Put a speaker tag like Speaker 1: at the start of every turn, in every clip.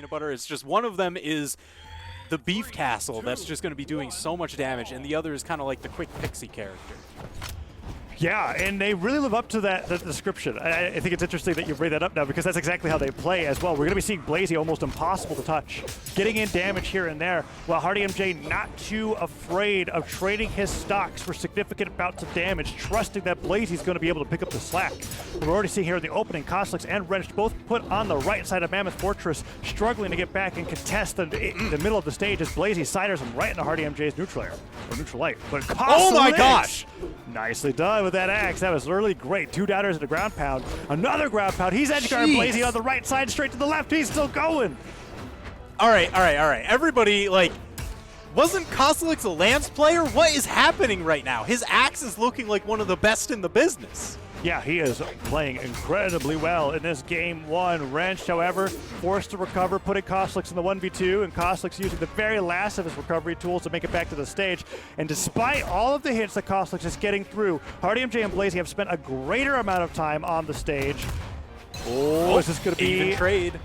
Speaker 1: peanut butter. It's just one of them is the beef castle that's just going to be doing so much damage, and the other is kind of like the quick pixie character.
Speaker 2: Yeah, and they really live up to that description. I think it's interesting that you bring that up now because that's exactly how they play as well. We're going to be seeing Blaizzy almost impossible to touch, getting in damage here and there, while Hardymj not too afraid of trading his stocks for significant bouts of damage, trusting that Blaizzy's going to be able to pick up the slack. We're already seeing here in the opening, Cosolix and Wrench both put on the right side of Mammoth Fortress, struggling to get back and contest the middle of the stage as Blaizzy siders him right into Hardymj's neutral air, or neutral light. But Cosolix,
Speaker 1: oh my gosh!
Speaker 2: Nicely done with that axe. That was really great. 2 downers and a ground pound. Another ground pound. He's edge guard Blaizzy on the right side, straight to the left. He's still going.
Speaker 1: All right. Everybody, like, wasn't Cosolix a Lance player? What is happening right now? His axe is looking like one of the best in the business.
Speaker 2: Yeah, he is playing incredibly well in this game 1. Wrench, however, forced to recover, putting Cosolix in the 1v2, and Cosolix using the very last of his recovery tools to make it back to the stage. And despite all of the hits that Cosolix is getting through, Hardymj and Blaizzy have spent a greater amount of time on the stage. Oh, is this going to be
Speaker 1: even trade?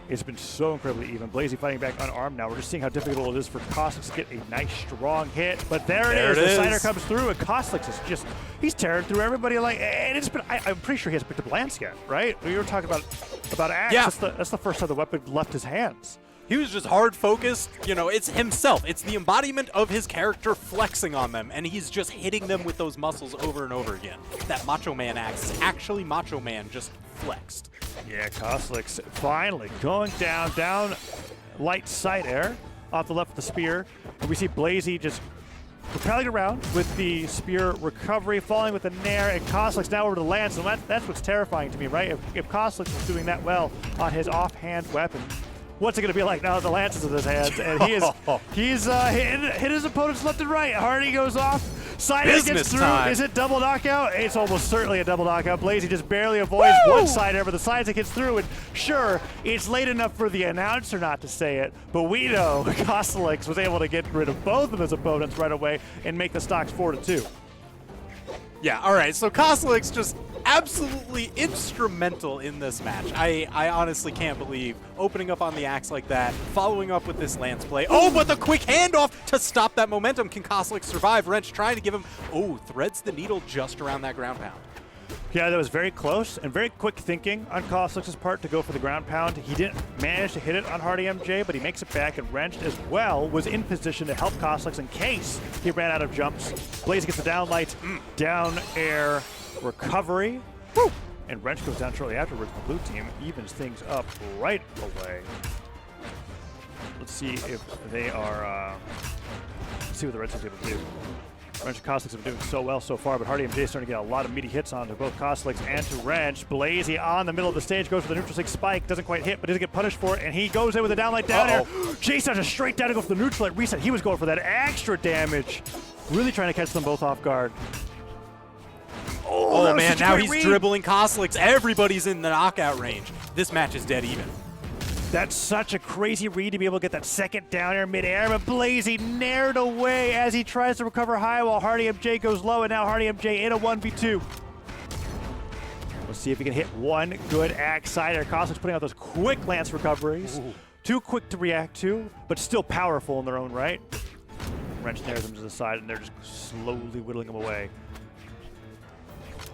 Speaker 2: It's been so incredibly even. Blaizzy fighting back unarmed now. We're just seeing how difficult it is for Cosolix to get a nice, strong hit. But there it is. The Cider comes through, and Cosolix is just, he's tearing through everybody. Like, and it's been, I'm pretty sure he hasn't picked up Lance yet, right? We were talking about Axe.
Speaker 1: Yeah.
Speaker 2: That's the first time the weapon left his hands.
Speaker 1: He was just hard focused. You know, it's himself. It's the embodiment of his character flexing on them, and he's just hitting them with those muscles over and over again. That Macho Man axe is actually Macho Man just flexed.
Speaker 2: Yeah, Cosolix finally going down, light side air off the left of the spear. And we see Blaizzy just propelling around with the spear recovery, falling with the nair, and Cosolix now over to the lance. And that's what's terrifying to me, right? If Cosolix is doing that well on his offhand weapon, what's it going to be like now that the lance is in his hands? And he's hit his opponents left and right. Hardy goes off. Cider gets through.
Speaker 1: Time.
Speaker 2: Is it double knockout? It's almost certainly a double knockout. Blaizzy just barely avoids one Cider, but the Cider gets through. And sure, it's late enough for the announcer not to say it, but we know Cosolix was able to get rid of both of his opponents right away and make the stocks 4-2.
Speaker 1: Yeah, all right, so Cosolix just absolutely instrumental in this match. I honestly can't believe opening up on the axe like that, following up with this lance play. Oh, but the quick handoff to stop that momentum. Can Cosolix survive? Wrench trying to give him, threads the needle just around that ground pound.
Speaker 2: Yeah, that was very close and very quick thinking on Cosolix's part to go for the ground pound. He didn't manage to hit it on Hardymj, but he makes it back, and Wrench as well was in position to help Cosolix in case he ran out of jumps. Blaizzy gets the down light, down air recovery, and Wrench goes down shortly afterwards. The blue team evens things up right away. Let's see if they are, let's see what the Red Team's able to do. Wrench and Cosolix have been doing so well so far, but Hardymj is starting to get a lot of meaty hits on to both Cosolix and to Wrench. Blaizzy on the middle of the stage goes for the neutral 6 spike, doesn't quite hit, but doesn't get punished for it, and he goes in with a downlight down air. Chase does a straight down to go for the neutral light reset. He was going for that extra damage, really trying to catch them both off guard.
Speaker 1: Oh man, now he's dribbling Cosolix. Everybody's in the knockout range. This match is dead even.
Speaker 2: That's such a crazy read to be able to get that second down air mid-air, but Blaizzy nared away as he tries to recover high while Hardymj goes low, and now Hardymj in a 1v2. Let's see if he can hit one good axe Cider. Cosolix putting out those quick lance recoveries. Too quick to react to, but still powerful in their own right. Wrench nares them to the side, and they're just slowly whittling them away.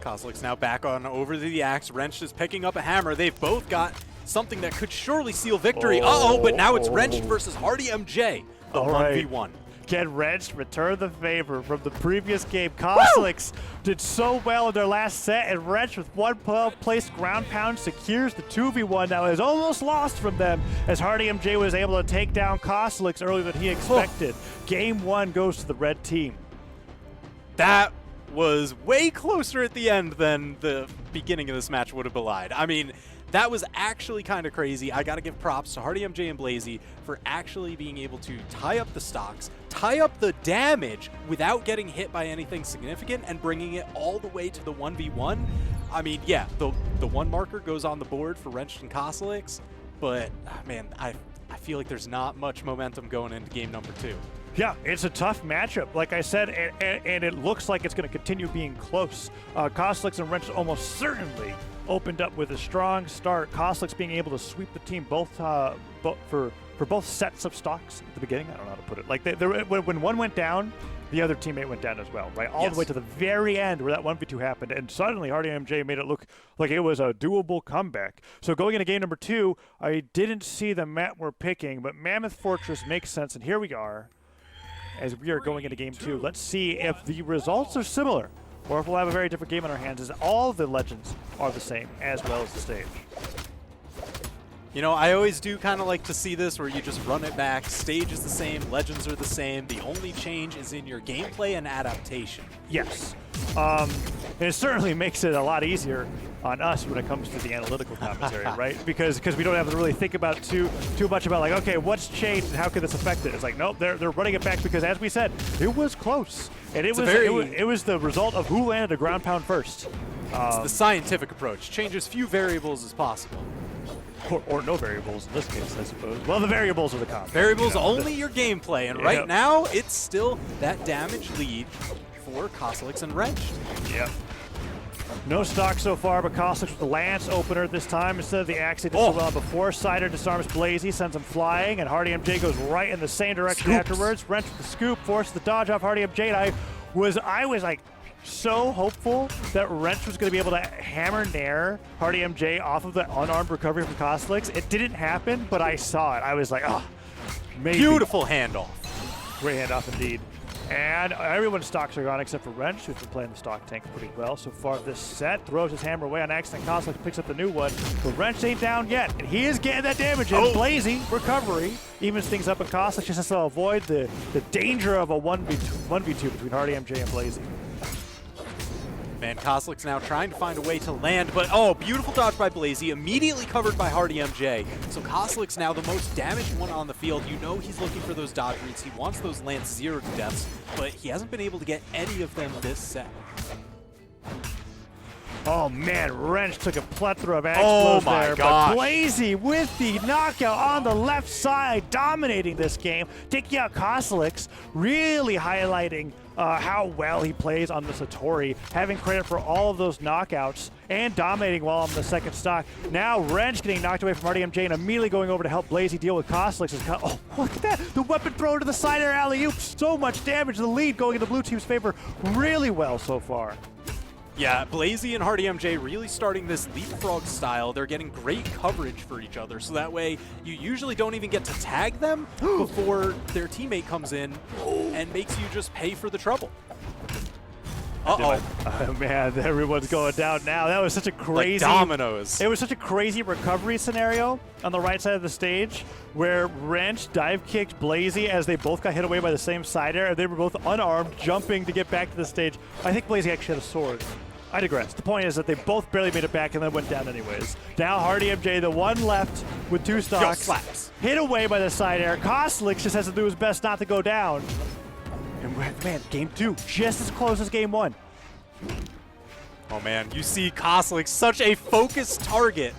Speaker 1: Cosolix now back on over to the axe. Wrench is picking up a hammer. They've both got something that could surely seal victory. But now it's Wrench versus Hardymj, the 1v1.
Speaker 2: Can Wrench return the favor from the previous game? Cosolix did so well in their last set, and Wrench with one placed ground pound secures the 2v1. Now is almost lost from them as Hardymj was able to take down Cosolix earlier than he expected. Game 1 goes to the red team.
Speaker 1: That was way closer at the end than the beginning of this match would have belied. I mean, that was actually kind of crazy. I got to give props to Hardymj and Blaizzy for actually being able to tie up the stocks, tie up the damage without getting hit by anything significant, and bringing it all the way to the 1v1. I mean, yeah, the one marker goes on the board for Wrench and Cosolix, but man, I feel like there's not much momentum going into game number 2.
Speaker 2: Yeah, it's a tough matchup, like I said, and it looks like it's going to continue being close. Cosolix and Wrench almost certainly opened up with a strong start. Cosolix being able to sweep the team both for both sets of stocks at the beginning. I don't know how to put it. Like when one went down, the other teammate went down as well, right? All the way to the very end where that 1v2 happened, and suddenly Hardymj made it look like it was a doable comeback. So going into game number 2, I didn't see the map we're picking, but Mammoth Fortress makes sense, and here we are as we are going into game 2. Let's see if the results are similar, or if we'll have a very different game on our hands, as all the legends are the same, as well as the stage.
Speaker 1: You know, I always do kind of like to see this where you just run it back. Stage is the same, legends are the same. The only change is in your gameplay and adaptation.
Speaker 2: Yes. And it certainly makes it a lot easier on us when it comes to the analytical commentary, right? Because we don't have to really think about too much about, like, okay, what's changed and how could this affect it? It's like, nope, they're running it back because, as we said, it was close. And it was the result of who landed a ground pound first.
Speaker 1: It's the scientific approach. Change as few variables as possible.
Speaker 2: Or no variables in this case, I suppose. Well, the variables are the comp.
Speaker 1: Variables only your gameplay, and right now it's still that damage lead for Cosolix and Wrenched.
Speaker 2: Yep. No stock so far, but Cosolix with the Lance opener this time instead of the axe he did so well before. Cider disarms Blaizzy, sends him flying, and Hardymj goes right in the same direction afterwards. Wrench with the scoop, forces the dodge off Hardymj, and I was like so hopeful that Wrench was going to be able to hammer Nair Hardymj off of the unarmed recovery from Cosolix. It didn't happen, but I saw it. I was like, oh, maybe.
Speaker 1: Beautiful handoff.
Speaker 2: Great handoff indeed. And everyone's stocks are gone except for Wrench, who's been playing the stock tank pretty well so far this set. Throws his hammer away on accident. Cosolix picks up the new one, but Wrench ain't down yet, and he is getting that damage in. Blaizzy, recovery, evens things up, and Cosolix just has to avoid the danger of a 1v2 between Hardymj and Blaizzy.
Speaker 1: Man, Cosolix now trying to find a way to land, but beautiful dodge by Blaizzy, immediately covered by Hardymj. So Cosolix now the most damaged one on the field. You know he's looking for those dodge reads. He wants those Lance 0 deaths, but he hasn't been able to get any of them this set.
Speaker 2: Oh man, Wrench took a plethora of axe blows there, but Blaizzy with the knockout on the left side, dominating this game, taking out Cosolix, really highlighting how well he plays on the Satori, having credit for all of those knockouts and dominating while on the second stock. Now Wrench getting knocked away from Hardymj and immediately going over to help Blaizzy deal with Cosolix. Oh, look at that! The weapon throw to the side air alley-oop, so much damage. The lead going in the blue team's favor really well so far.
Speaker 1: Yeah, Blaizzy and Hardymj really starting this leapfrog style. They're getting great coverage for each other, so that way you usually don't even get to tag them before their teammate comes in and makes you just pay for the trouble.
Speaker 2: Oh man, everyone's going down now. That was such a crazy...
Speaker 1: Like dominoes.
Speaker 2: It was such a crazy recovery scenario on the right side of the stage where Wrench dive kicked Blaizzy as they both got hit away by the same side air, and they were both unarmed, jumping to get back to the stage. I think Blaizzy actually had a sword. I digress. The point is that they both barely made it back and then went down anyways. Now Hardymj, the one left with 2 stocks, hit away by the side air. Cosolix just has to do his best not to go down. And man, game 2, just as close as game 1.
Speaker 1: Oh man, you see Cosolix, such a focused target.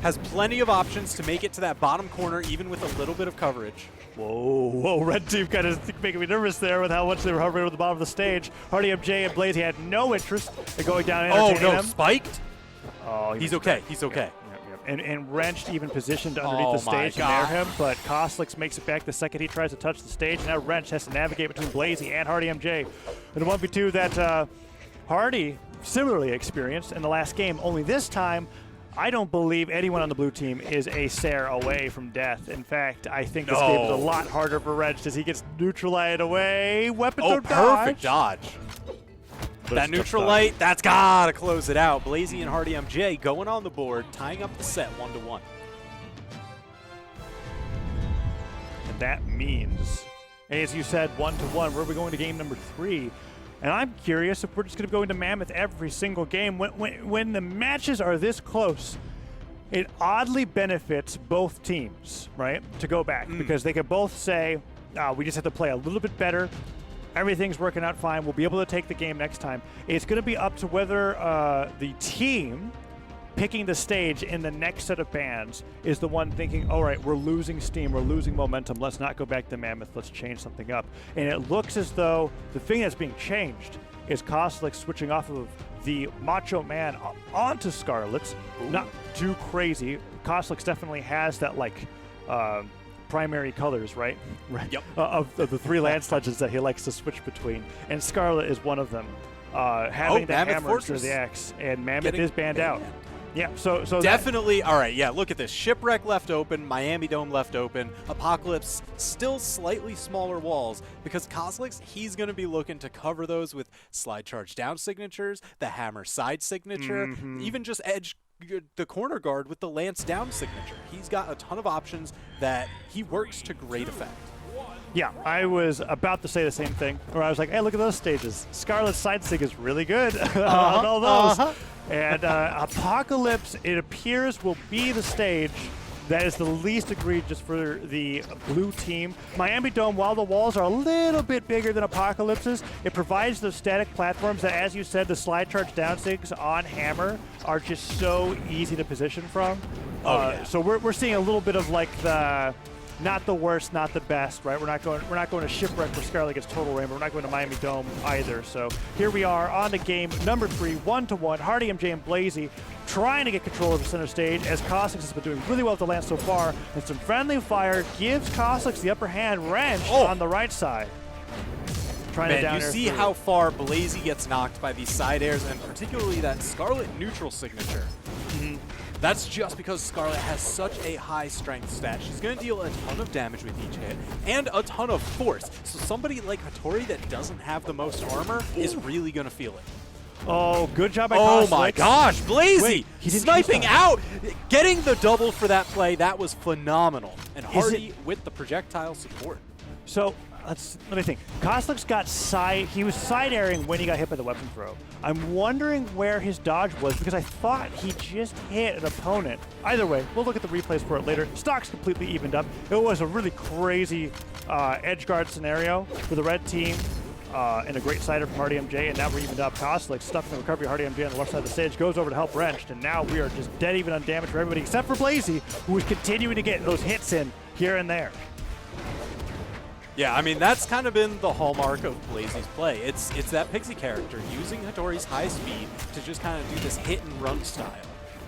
Speaker 1: Has plenty of options to make it to that bottom corner, even with a little bit of coverage.
Speaker 2: Whoa, red team kind of making me nervous there with how much they were hovering over the bottom of the stage. Hardymj and Blaizzy had no interest in going down and entertaining them.
Speaker 1: Spiked?
Speaker 2: Oh,
Speaker 1: he's okay, he's okay.
Speaker 2: And Wrenched even positioned underneath the stage to nair him, but Cosolix makes it back the second he tries to touch the stage. Now Wrench has to navigate between Blaizzy and Hardymj. In a 1v2 that Hardy similarly experienced in the last game, only this time I don't believe anyone on the blue team is a Sair away from death. In fact, I think this game is a lot harder for Wrench as he gets neutralized away. Weapon throw dodge.
Speaker 1: Perfect dodge. That neutral light, that's gotta close it out. Blaizzy and Hardymj going on the board, tying up the set 1-1.
Speaker 2: And that means, as you said, 1-1. Where are we going to game number 3? And I'm curious if we're just going to go into Mammoth every single game. When the matches are this close, it oddly benefits both teams, right, to go back. Because they can both say, we just have to play a little bit better. Everything's working out fine. We'll be able to take the game next time. It's going to be up to whether the team picking the stage in the next set of bands is the one thinking, all right, we're losing steam, we're losing momentum, let's not go back to Mammoth, let's change something up. And it looks as though the thing that's being changed is Cosolix switching off of the Macho Man onto Scarlets. Not too crazy. Cosolix definitely has that, like, primary colors, right?
Speaker 1: Yep.
Speaker 2: Of the 3 landsledges that he likes to switch between. And Scarlet is one of them. Having the
Speaker 1: Mammoth
Speaker 2: hammer
Speaker 1: Fortress.
Speaker 2: instead of the axe, and Mammoth is banned out. Yeah, so
Speaker 1: definitely. All right, yeah. Look at this: Shipwreck left open, Miami Dome left open, Apocalypse still slightly smaller walls because Cosolix, he's going to be looking to cover those with slide charge down signatures, the hammer side signature, even just edge the corner guard with the lance down signature. He's got a ton of options that he works to great effect.
Speaker 2: Yeah, I was about to say the same thing, where I was like, hey, look at those stages. Scarlet's side sig is really good on all those. And Apocalypse, it appears, will be the stage that is the least egregious for the blue team. Miami Dome, while the walls are a little bit bigger than Apocalypse's, it provides those static platforms that, as you said, the slide charge down sigs on hammer are just so easy to position from. So we're seeing a little bit of like the not the worst, not the best, right? We're not going to Shipwreck where Scarlet gets total rainbow. We're not going to Miami Dome either. So here we are on to game number 3, 1-1. Hardymj and Blaizzy trying to get control of the center stage as Cosolix has been doing really well with the lance so far. And some friendly fire gives Cosolix the upper hand. Wrench on the right side. Trying to down
Speaker 1: you see how far Blaizzy gets knocked by these side airs, and particularly that Scarlet neutral signature. That's just because Scarlet has such a high strength stat. She's going to deal a ton of damage with each hit and a ton of force. So somebody like Hattori that doesn't have the most armor is really going to feel it.
Speaker 2: Oh, good job by Cosolix.
Speaker 1: Oh my gosh, Blaizzy
Speaker 2: Wait, he didn't
Speaker 1: sniping out, getting the double for that play. That was phenomenal. And Hardy with the projectile support.
Speaker 2: So let me think. Cosolix got he was side airing when he got hit by the weapon throw. I'm wondering where his dodge was because I thought he just hit an opponent. Either way, we'll look at the replays for it later. Stock's completely evened up. It was a really crazy edge guard scenario for the red team. And a great sider from Hardymj, and now we're evened up. Cosolix stuck in the recovery. Hardymj on the left side of the stage goes over to help Wrenched, and now we are just dead even on damage for everybody except for Blaizzy, who is continuing to get those hits in here and there.
Speaker 1: Yeah, I mean, that's kind of been the hallmark of Blaizzy's play. It's that Pixie character using Hattori's high speed to just kind of do this hit and run style.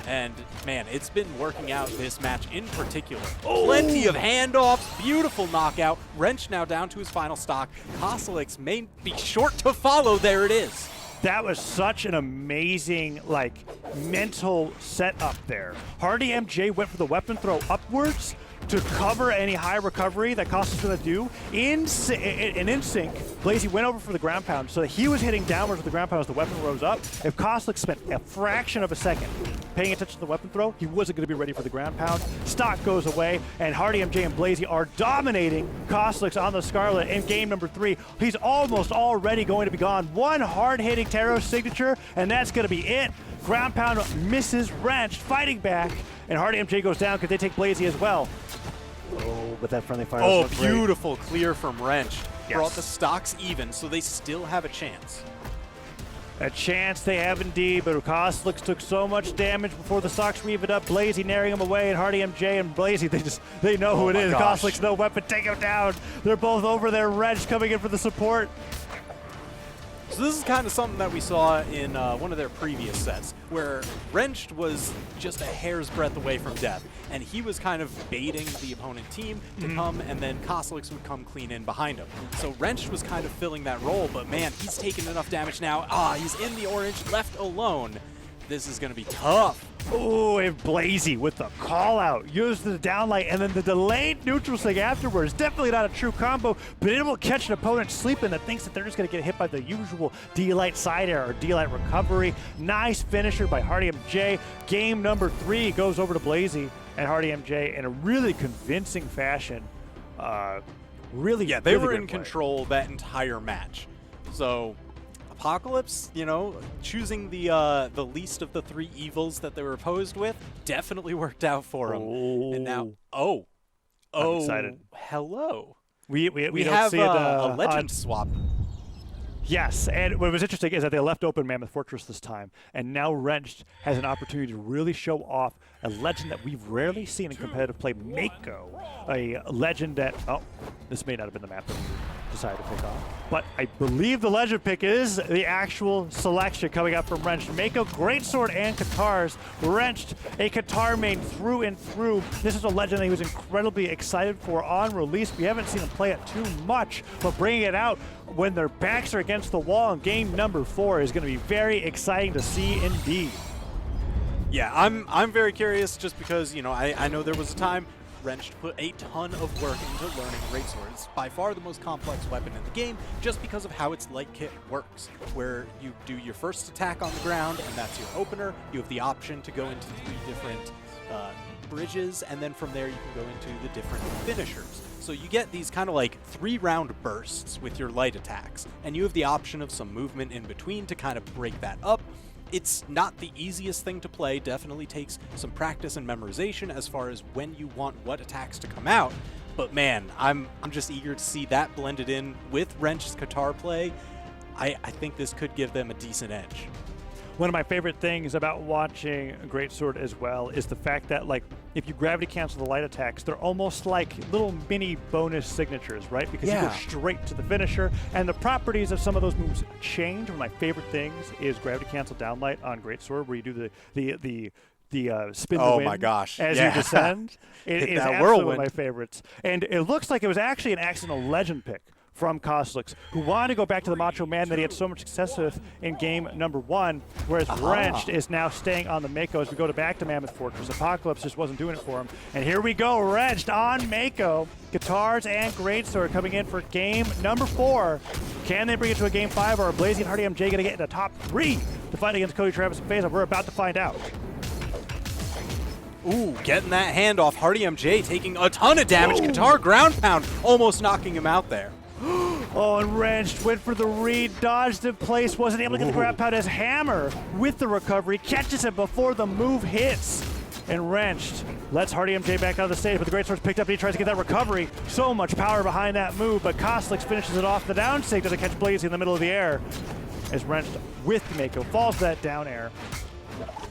Speaker 1: And, man, it's been working out this match in particular. Plenty of handoffs, beautiful knockout. Wrench now down to his final stock. Cosolix may be short to follow. There it is.
Speaker 2: That was such an amazing, like, mental setup there. Hardymj went for the weapon throw upwards to cover any high recovery that Cosolix is going to do. In sync, Blaizzy went over for the ground pound, so he was hitting downwards with the ground pound as the weapon rose up. If Cosolix spent a fraction of a second paying attention to the weapon throw, he wasn't going to be ready for the ground pound. Stock goes away, and Hardymj and Blaizzy are dominating Cosolix on the Scarlet in game number 3. He's almost already going to be gone. One hard-hitting Tarot signature, and that's going to be it. Ground pound misses, Wrenched, fighting back, and Hardymj goes down because they take Blaizzy as well. Oh, but that friendly fire.
Speaker 1: Oh, beautiful clear from Wrench.
Speaker 2: Yes.
Speaker 1: Brought the stocks even, so they still have a chance.
Speaker 2: A chance they have indeed, but Cosolix took so much damage before the stocks were evened up. Blaizzy naring him away, and Hardymj and Blaizzy, they know who it is.
Speaker 1: Gosh.
Speaker 2: Cosolix, no weapon, take him down. They're both over there. Wrench coming in for the support.
Speaker 1: So this is kind of something that we saw in one of their previous sets, where Wrenched was just a hair's breadth away from death, and he was kind of baiting the opponent team to come, and then Cosolix would come clean in behind him. So Wrenched was kind of filling that role, but man, he's taking enough damage now. He's in the orange, left alone. This is going to be tough.
Speaker 2: Oh, and Blaizzy with the call out. Used the downlight and then the delayed neutral sig afterwards. Definitely not a true combo, but it will catch an opponent sleeping that thinks that they're just going to get hit by the usual D-Light side air or D-Light recovery. Nice finisher by Hardymj. Game number 3 goes over to Blaizzy and Hardymj in a really convincing fashion.
Speaker 1: They
Speaker 2: really
Speaker 1: were
Speaker 2: good
Speaker 1: in
Speaker 2: play.
Speaker 1: control that entire match. So Apocalypse, choosing the least of the 3 evils that they were opposed with, definitely worked out for them. And now,
Speaker 2: I'm excited.
Speaker 1: Hello.
Speaker 2: We
Speaker 1: We
Speaker 2: don't
Speaker 1: have
Speaker 2: see it
Speaker 1: a legend
Speaker 2: on,
Speaker 1: swap.
Speaker 2: Yes, and what was interesting is that they left open Mammoth Fortress this time, and now Wrenched has an opportunity to really show off a legend that we've rarely seen in competitive play, Mako. A legend that, oh, this may not have been the map that we decided to pick off, but I believe the legend pick is the actual selection coming up from Wrenched. Mako, Greatsword, and Katars. Wrenched, a Katar main through and through. This is a legend that he was incredibly excited for on release. We haven't seen him play it too much, but bringing it out when their backs are against the wall in game number 4 is going to be very exciting to see indeed.
Speaker 1: Yeah, I'm very curious just because, you know, I know there was a time Wrenched put a ton of work into learning Greatsword. It's by far the most complex weapon in the game just because of how its light kit works, where you do your first attack on the ground and that's your opener. You have the option to go into 3 different bridges, and then from there you can go into the different finishers. So you get these kind of like 3-round bursts with your light attacks, and you have the option of some movement in between to kind of break that up. It's not the easiest thing to play, definitely takes some practice and memorization as far as when you want what attacks to come out, but man, I'm just eager to see that blended in with Wrench's Katar play. I think this could give them a decent edge.
Speaker 2: One of my favorite things about watching Greatsword as well is the fact that, like, if you gravity cancel the light attacks, they're almost like little mini bonus signatures, right? Because you go straight to the finisher, and the properties of some of those moves change. One of my favorite things is gravity cancel downlight on Greatsword, where you do the spin the wind
Speaker 1: my gosh.
Speaker 2: as you descend. It is absolutely
Speaker 1: whirlwind.
Speaker 2: one of my favorites. And it looks like it was actually an accidental legend pick from Cosolix, who wanted to go back to the Macho Man that he had so much success with in game number 1, whereas Wrenched is now staying on the Mako as we go back to Mammoth Fortress. Apocalypse just wasn't doing it for him. And here we go, Wrenched on Mako. Katars and Greatsword coming in for game number 4. Can they bring it to a game 5, or are Blaizzy and Hardymj going to get in the top 3 to fight against Cody, Travis, and FaZe? We're about to find out.
Speaker 1: Ooh, getting that hand off. Hardymj taking a ton of damage. Katar ground pound, almost knocking him out there.
Speaker 2: Oh, and Wrenched went for the read, dodged in place, wasn't able to get the grab pound as Hammer with the recovery catches him before the move hits. And Wrenched lets Hardymj back out of the stage, but the Greatsword's picked up and he tries to get that recovery. So much power behind that move, but Cosolix finishes it off. The down stage doesn't catch Blaizzy in the middle of the air as Wrenched with Mako falls that down air.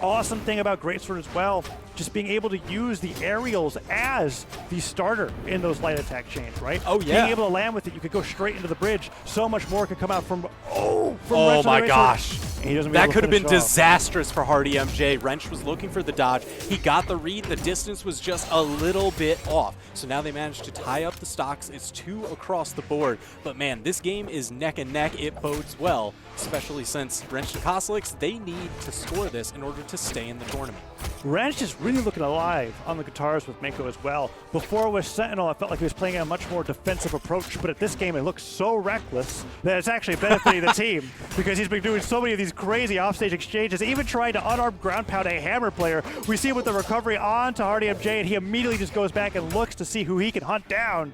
Speaker 2: Awesome thing about Greatsword as well, just being able to use the aerials as the starter in those light attack chains, right?
Speaker 1: Oh, yeah.
Speaker 2: Being able to land with it, you could go straight into the bridge. So much more could come out from,
Speaker 1: Oh
Speaker 2: Wrench
Speaker 1: my gosh.
Speaker 2: And he doesn't
Speaker 1: That could have been
Speaker 2: off.
Speaker 1: disastrous for Hardymj. Wrench was looking for the dodge. He got the read. The distance was just a little bit off. So now they managed to tie up the stocks. It's 2 across the board. But man, this game is neck and neck. It bodes well, especially since Wrench and Cosolix, they need to score this in order to stay in the tournament.
Speaker 2: Wrench is really looking alive on the Katars with Mako as well. Before with Sentinel, I felt like he was playing a much more defensive approach, but at this game, it looks so reckless that it's actually benefiting the team because he's been doing so many of these crazy offstage exchanges, even trying to unarmed ground pound a Hammer player. We see him with the recovery onto Hardymj, and he immediately just goes back and looks to see who he can hunt down.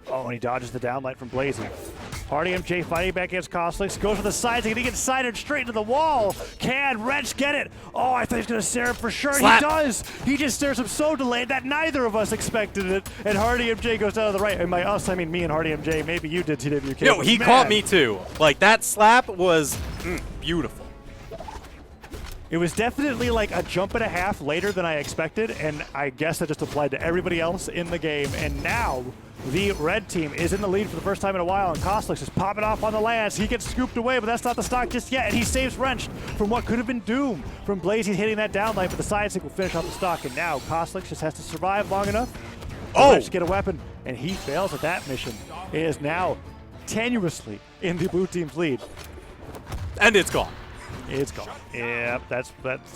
Speaker 2: Oh, and he dodges the downlight from Blaizzy. Hardymj fighting back against Cosolix, goes to the sides, and he gets sided straight into the wall. Can Wrench get it? Oh, I thought he was going to stare him for sure.
Speaker 1: Slap.
Speaker 2: He does. He just stares him so delayed that neither of us expected it. And Hardymj goes down to the right. And by us, I mean me and Hardymj. Maybe you did, TWK.
Speaker 1: No, he
Speaker 2: Man.
Speaker 1: caught me too. Like, that slap was beautiful.
Speaker 2: It was definitely like a jump and a half later than I expected, and I guess that just applied to everybody else in the game. And now the red team is in the lead for the first time in a while, and Cosolix is popping off on the lands. He gets scooped away, but that's not the stock just yet, and he saves Wrench from what could have been doom from Blaizzy hitting that downlight, but the side stick will finish off the stock, and now Cosolix just has to survive long enough to get a weapon, and he fails at that mission. It is now tenuously in the blue team's lead.
Speaker 1: And it's gone.
Speaker 2: It's gone. Yep, that's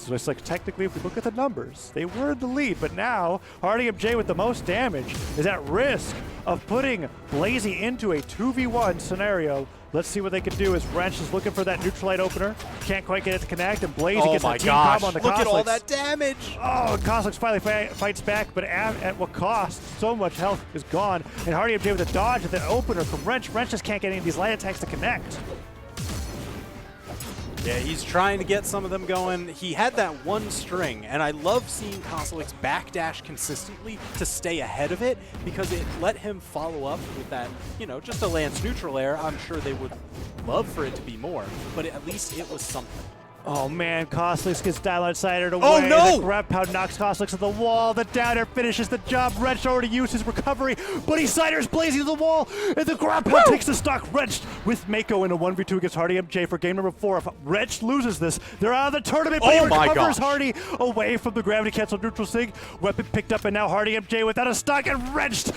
Speaker 2: just like technically if we look at the numbers, they were in the lead, but now Hardymj with the most damage is at risk of putting Blaizzy into a 2v1 scenario. Let's see what they can do as Wrench is looking for that neutralite opener. Can't quite get it to connect, and Blaizzy gets a team combo on the Cosolix.
Speaker 1: Look at all that damage.
Speaker 2: Oh, Cosolix finally fights back, but at what cost? So much health is gone, and Hardymj with a dodge at the opener from Wrench. Wrench just can't get any of these light attacks to connect.
Speaker 1: Yeah, he's trying to get some of them going. He had that one string, and I love seeing Cosolix backdash consistently to stay ahead of it because it let him follow up with that, you know, just a Lance neutral air. I'm sure they would love for it to be more, but at least it was something.
Speaker 2: Oh man, Cosolix gets Dial Insidered away.
Speaker 1: Oh no!
Speaker 2: The grab pound knocks Cosolix to the wall. The down air finishes the job. Wrench already used his recovery, but he Siders Blaizzy to the wall, and the grab pound takes the stock. Wrenched with Mako in a 1v2 against Hardymj for game number 4. If Wrench loses this, they're out of the tournament, but he recovers Hardy away from the gravity cancel neutral sig. Weapon picked up, and now Hardymj without a stock and wrenched.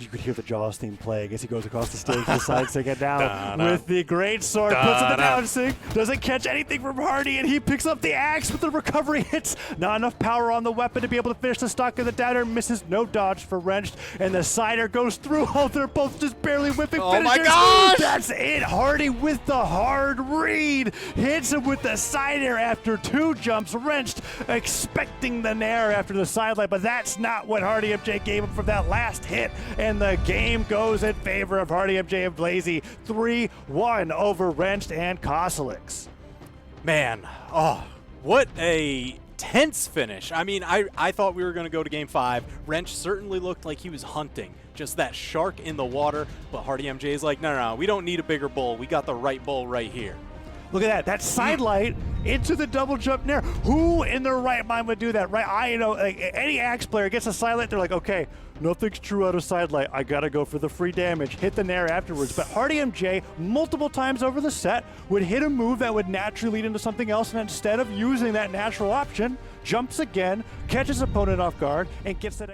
Speaker 2: You could hear the Jaws theme playing as he goes across the stage to the side sig and down with the great sword. Puts it the down sig. Doesn't catch anything from Hardy, and he picks up the axe, but the recovery hits. Not enough power on the weapon to be able to finish the stock of the downer. Misses, no dodge for Wrenched, and the Cider goes through. Oh, they're both just barely whipping finishers.
Speaker 1: Oh my gosh!
Speaker 2: That's it. Hardy with the hard read. Hits him with the Cider after 2 jumps. Wrenched, expecting the nair after the sideline, but that's not what Hardymj gave him from that last hit. And the game goes in favor of Hardymj and Blaizzy, 3-1 over Wrenched and Cosolix.
Speaker 1: Man, oh, what a tense finish. I mean, I thought we were going to go to game 5. Wrench certainly looked like he was hunting just that shark in the water, but Hardymj is like, no, we don't need a bigger bull. We got the right bull right here.
Speaker 2: Look at that sidelight into the double jump nair. Who in their right mind would do that, right? Like any axe player gets a sidelight, they're like, okay, nothing's true out of sidelight. I gotta go for the free damage, hit the nair afterwards. But Hardymj, multiple times over the set, would hit a move that would naturally lead into something else, and instead of using that natural option, jumps again, catches opponent off guard, and gets that